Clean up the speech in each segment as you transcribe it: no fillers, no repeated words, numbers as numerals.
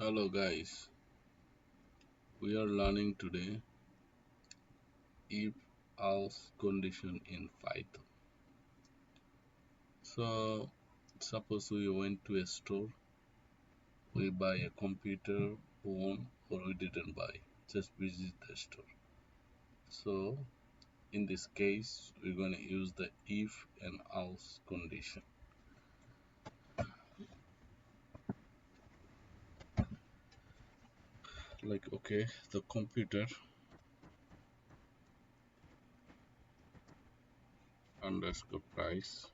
Hello guys, we are learning today if else condition in Python. So suppose we went to a store, we buy a computer, phone, or we didn't buy, just visit the store. So in this case, we're going to use the if and else condition. Like okay, the computer underscore price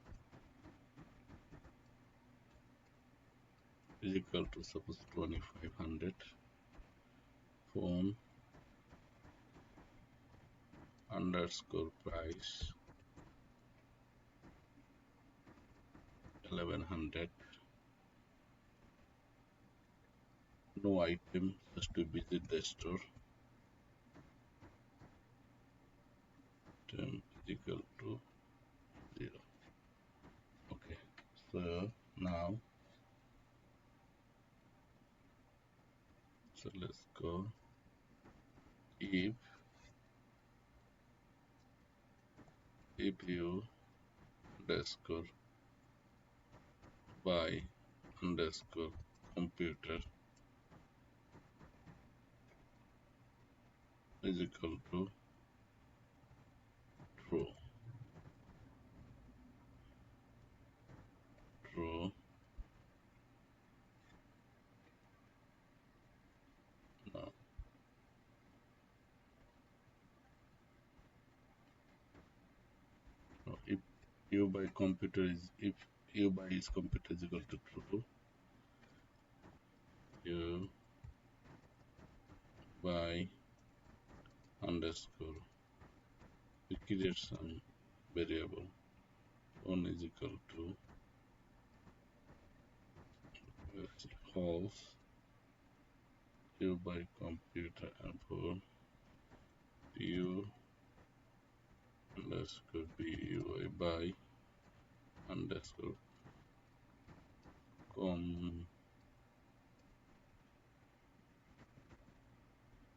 is equal to suppose 2500, phone underscore price 1100, no item, just to visit the store, term is equal to 0. Okay, so now let's go if you underscore buy underscore computer is equal to true. True. Now if you buy computer is if you buy is computer is equal to true, you buy underscore, we create some variable, one is equal to false, you buy computer and phone, you underscore bui buy underscore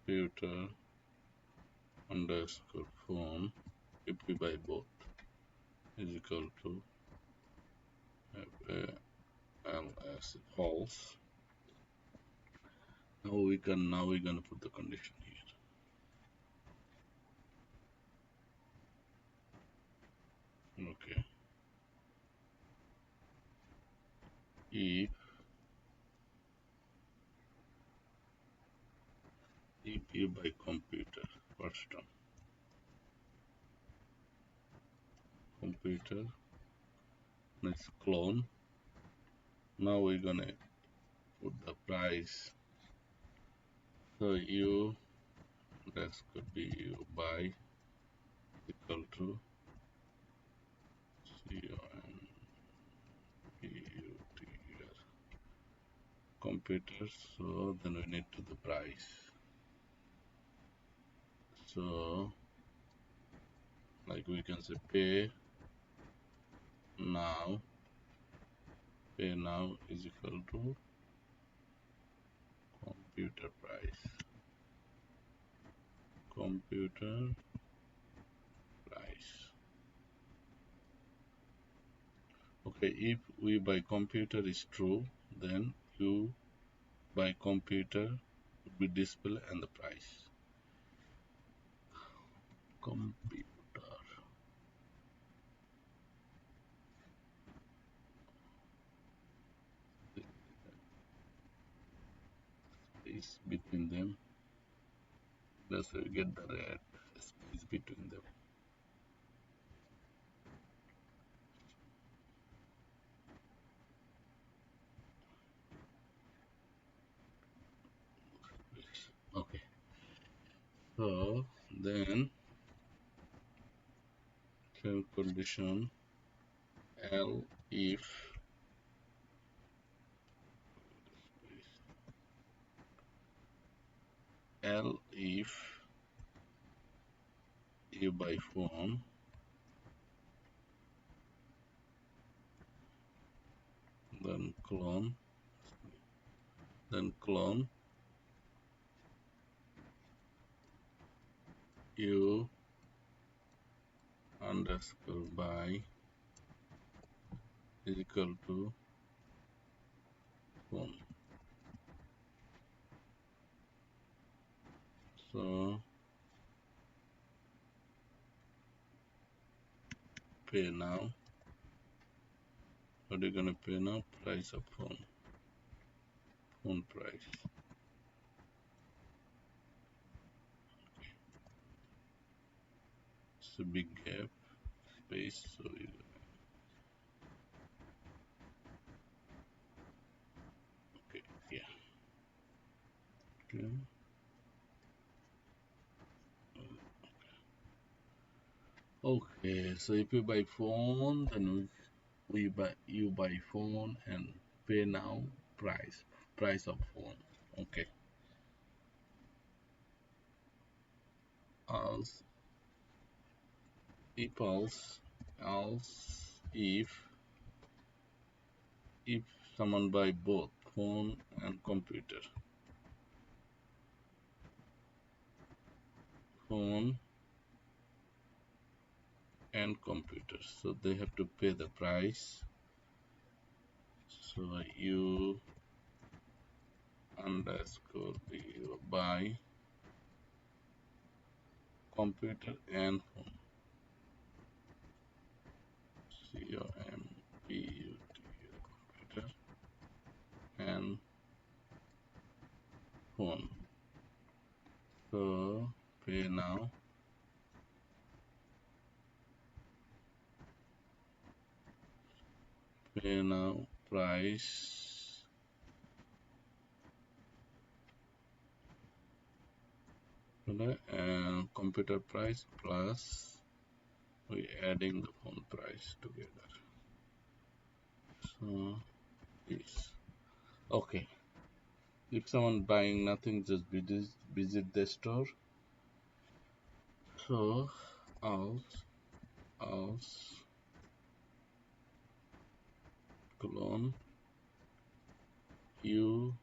computer underscore phone, if we buy both, is equal to ls false. Now we're gonna put the condition here. Okay, if you buy computer, first term computer, next clone. Now we're gonna put the price, so you that could be you buy equal to COMPUTER computers, so then we need to the price, so like we can say pay now is equal to computer price, computer price. Okay, if we buy computer is true, then you buy computer will be display and the price. Computer is between them, that's why we get the red space between them. Okay, so then same condition L if you buy phone, then clone then clone u underscore by is equal to phone. So pay now. What are you gonna pay now? Price of phone. Phone price. It's a big gap space, so you okay, yeah. Okay. Okay, so if you buy phone, then we buy you buy phone and pay now price of phone. Okay. Else else if someone buy both phone and computer, phone and computer, so they have to pay the price. So you underscore you buy computer and phone. computer and phone. So pay now price and computer price plus we adding the phone price together. So this okay. If someone buying nothing, just visit the store. So else clone u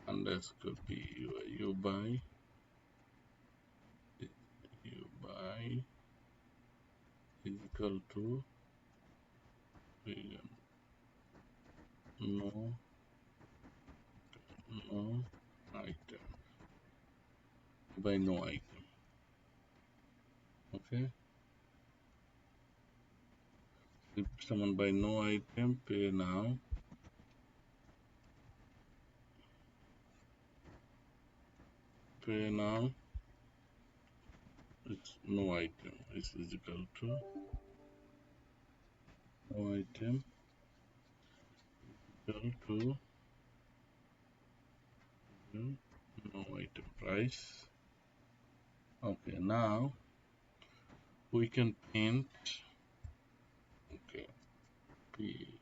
underscore p you buy is equal to no item by no item. Okay, if someone buy no item, pay now it's no item is equal to no item equal to no item price. Okay, now we can print. Okay, P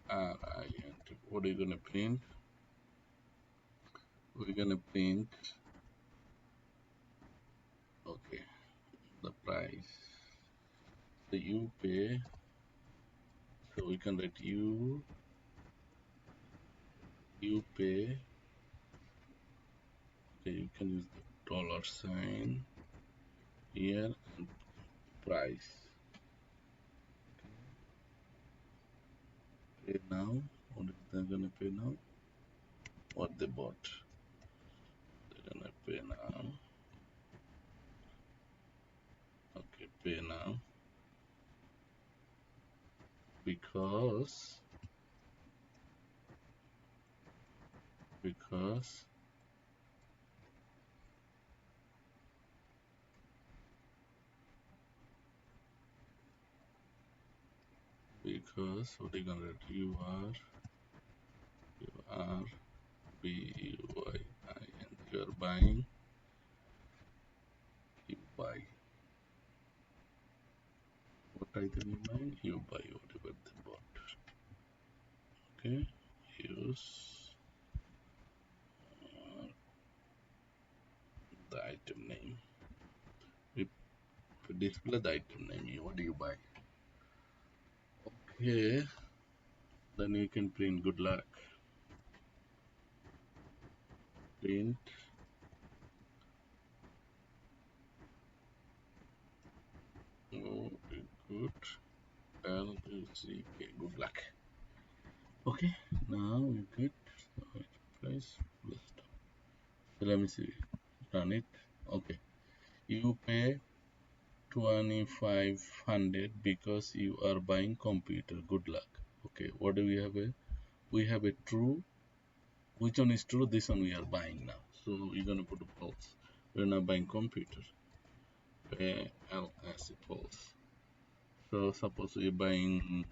R I N T. What are you gonna print? We're gonna print. Okay, the price. So you pay. So we can write you pay. Okay, you can use the dollar sign here and price. Pay now. What is they gonna pay now? What they bought. They're gonna pay now. Okay, pay now. Because what are you gonna write? You are BUYIN. You are buying. You buy. What item you buy? You buy whatever they bought. Okay. Use the item name. We display the item name. What do you buy? Okay. Then you can print good luck. print oh, good LCK. Good luck. Okay, now we're good. So price plus stop. So let me see. Run it. Okay. You pay 2500 because you are buying computer. Good luck. Okay, what do we have? We have a true. Which one is true? This one we are buying now. So you're gonna put a false. We're not buying computer. Pay L as a false. So suppose we're buying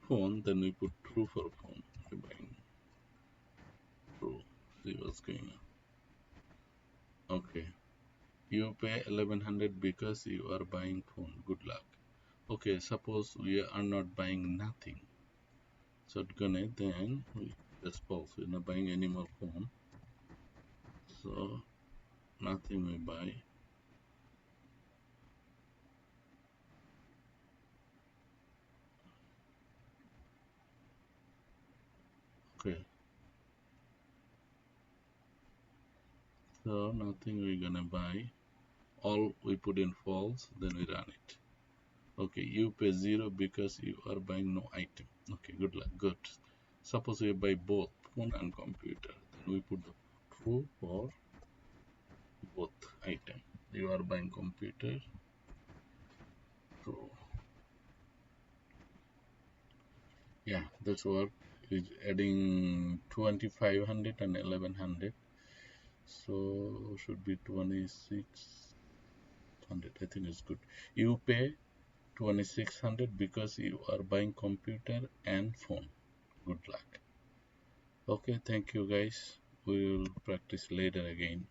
phone, then we put true for phone. We're buying true. See what's going on. Okay. You pay 1100 because you are buying phone. Good luck. Okay, suppose we are not buying nothing. So it's gonna then we just pause. We're not buying any more phone. So nothing we buy. Okay. So nothing we're gonna buy. All we put in false, then we run it. Okay, you pay 0 because you are buying no item. Okay, good luck. Good. Suppose we buy both phone and computer. Then we put the true for both item. You are buying computer. True. Yeah, that's what is adding 2500 and 1100. So should be 2600. I think it's good. You pay 2600 because you are buying computer and phone. Good luck. Okay, thank you guys. We will practice later again.